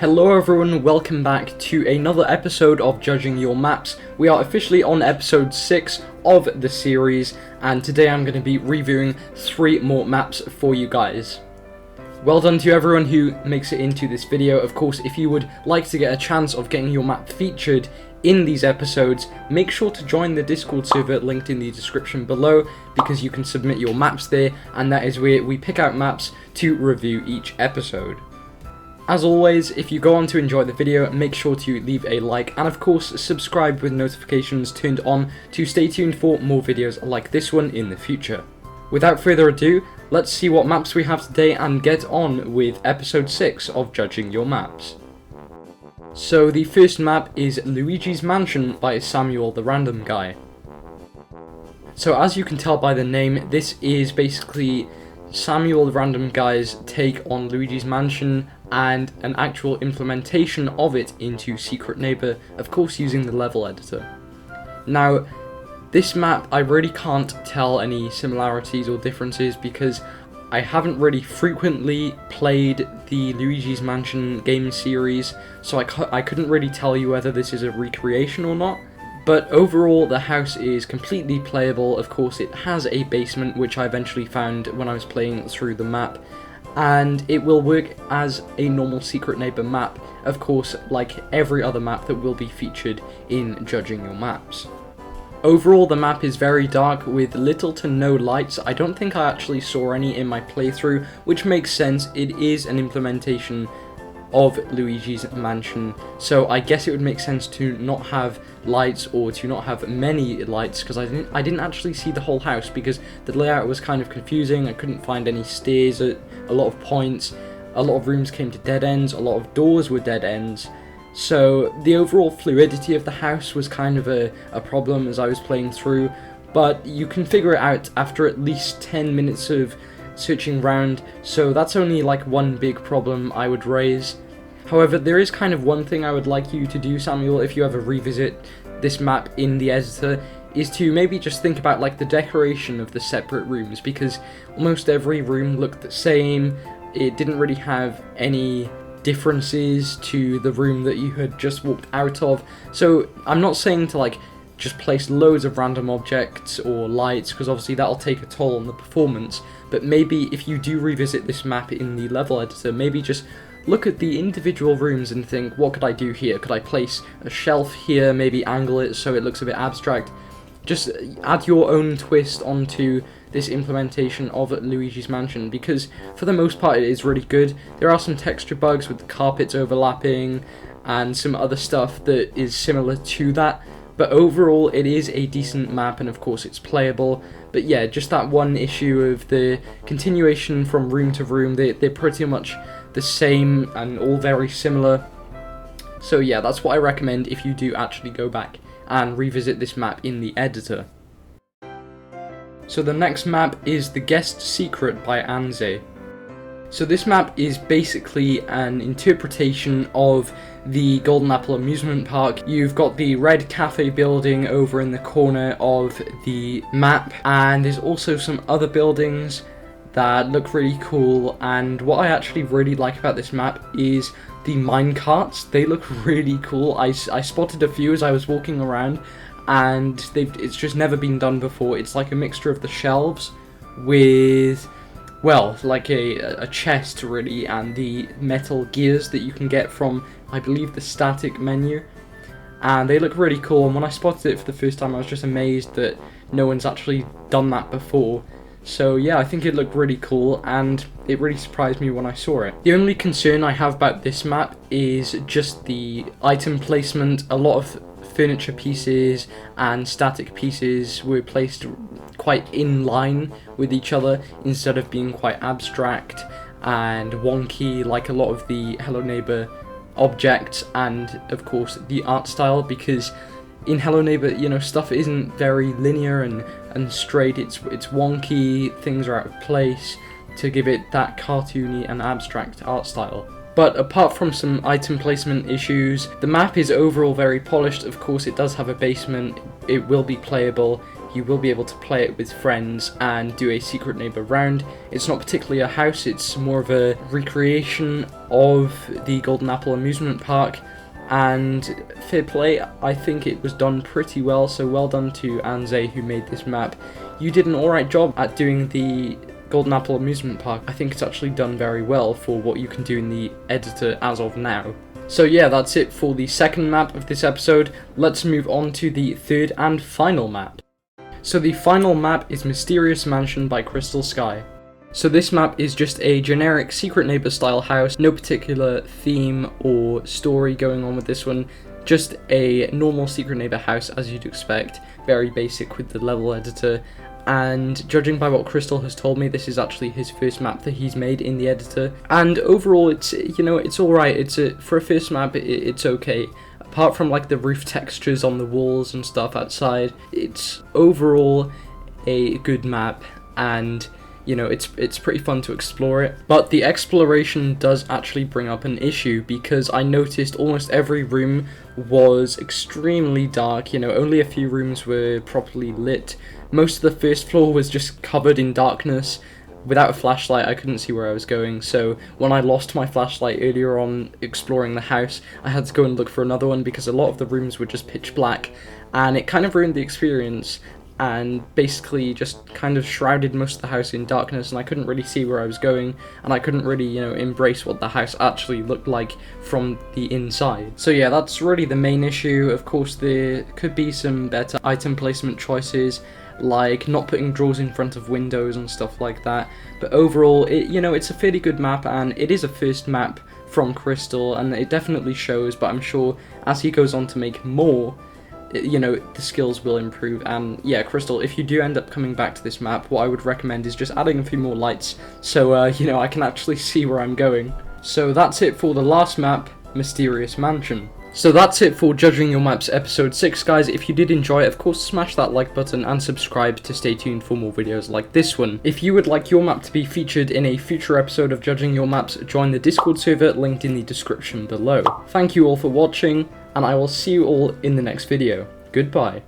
Hello everyone, welcome back to another episode of Judging Your Maps. We are officially on episode 6 of the series, and today I'm going to be reviewing 3 more maps for you guys. Well done to everyone who makes it into this video. Of course, if you would like to get a chance of getting your map featured in these episodes, make sure to join the Discord server linked in the description below, because you can submit your maps there, and that is where we pick out maps to review each episode. As always, if you go on to enjoy the video, make sure to leave a like and of course subscribe with notifications turned on to stay tuned for more videos like this one in the future. Without further ado, let's see what maps we have today and get on with episode 6 of Judging Your Maps. So the first map is Luigis Mansion by Samuel the Random Guy. So as you can tell by the name, this is basically Samuel the Random Guy's take on Luigi's Mansion and an actual implementation of it into Secret Neighbor, of course using the level editor. Now, this map I really can't tell any similarities or differences because I haven't really frequently played the Luigi's Mansion game series, so I couldn't really tell you whether this is a recreation or not. But overall, the house is completely playable. Of course, it has a basement, which I eventually found when I was playing through the map, and it will work as a normal Secret Neighbor map, of course, like every other map that will be featured in Judging Your Maps. Overall, the map is very dark with little to no lights. I don't think I actually saw any in my playthrough, which makes sense. It is an implementation of Luigi's Mansion, so I guess it would make sense to not have lights or to not have many lights, because I didn't actually see the whole house because the layout was kind of confusing. I couldn't find any stairs at a lot of points, a lot of rooms came to dead ends, a lot of doors were dead ends, so the overall fluidity of the house was kind of a problem as I was playing through, but you can figure it out after at least 10 minutes of searching around, so that's only like one big problem I would raise. However, there is kind of one thing I would like you to do, Samuel, if you ever revisit this map in the editor, is to maybe just think about like the decoration of the separate rooms, because almost every room looked the same. It didn't really have any differences to the room that you had just walked out of. So I'm not saying to like just place loads of random objects or lights, because obviously that'll take a toll on the performance, but maybe if you do revisit this map in the level editor, maybe just look at the individual rooms and think, what could I do here? Could I place a shelf here, maybe angle it so it looks a bit abstract? Just add your own twist onto this implementation of Luigi's Mansion, because for the most part it is really good. There are some texture bugs with the carpets overlapping and some other stuff that is similar to that, but overall it is a decent map, and of course it's playable. But yeah, just that one issue of the continuation from room to room, they're pretty much the same and all very similar. So yeah, that's what I recommend if you do actually go back and revisit this map in the editor. So the next map is The Guest Secret by Anze. So this map is basically an interpretation of the Golden Apple amusement park. You've got the red cafe building over in the corner of the map, and there's also some other buildings that look really cool, and what I actually really like about this map is the minecarts. They look really cool. I spotted a few as I was walking around, and it's just never been done before. It's like a mixture of the shelves with, well, like a chest really, and the metal gears that you can get from, I believe, the static menu, and they look really cool. And when I spotted it for the first time, I was just amazed that no one's actually done that before. So yeah, I think it looked really cool, and it really surprised me when I saw it. The only concern I have about this map is just the item placement. A lot of furniture pieces and static pieces were placed quite in line with each other instead of being quite abstract and wonky like a lot of the Hello Neighbor objects, and of course the art style, because in Hello Neighbor, you know, stuff isn't very linear and straight. It's wonky, things are out of place to give it that cartoony and abstract art style. But apart from some item placement issues, the map is overall very polished. Of course, it does have a basement, it will be playable. you will be able to play it with friends and do a secret neighbor round. It's not particularly a house, it's more of a recreation of the Golden Apple amusement park, and fair play, I think it was done pretty well, so well done to Anze who made this map. You did an alright job at doing the Golden Apple amusement park. I think it's actually done very well for what you can do in the editor as of now. So yeah, that's it for the second map of this episode. Let's move on to the third and final map. So the final map is Mysterious Mansion by Crystal Sky. So this map is just a generic secret neighbor style house, no particular theme or story going on with this one, just a normal secret neighbor house as you'd expect, very basic with the level editor, and judging by what Crystal has told me, this is actually his first map that he's made in the editor, and overall it's, you know, it's alright, for a first map it's okay. Apart from like the roof textures on the walls and stuff outside, it's overall a good map, and you know, it's pretty fun to explore it. But the exploration does actually bring up an issue, because I noticed almost every room was extremely dark. You know, only a few rooms were properly lit. Most of the first floor was just covered in darkness. Without a flashlight, I couldn't see where I was going, so when I lost my flashlight earlier on exploring the house, I had to go and look for another one because a lot of the rooms were just pitch black, and it kind of ruined the experience, and basically just kind of shrouded most of the house in darkness, and I couldn't really see where I was going, and I couldn't really, you know, embrace what the house actually looked like from the inside. So yeah, that's really the main issue. Of course, there could be some better item placement choices, like not putting drawers in front of windows and stuff like that, but overall, it's a fairly good map, and it is a first map from Crystal, and it definitely shows, but I'm sure as he goes on to make more, you know, the skills will improve. And yeah, Crystal, if you do end up coming back to this map, what I would recommend is just adding a few more lights, so you know, I can actually see where I'm going. So that's it for the last map, Mysterious Mansion. So that's it for Judging Your Maps episode 6, guys. If you did enjoy it, of course, smash that like button and subscribe to stay tuned for more videos like this one. If you would like your map to be featured in a future episode of Judging Your Maps, join the Discord server linked in the description below. Thank you all for watching, and I will see you all in the next video. Goodbye.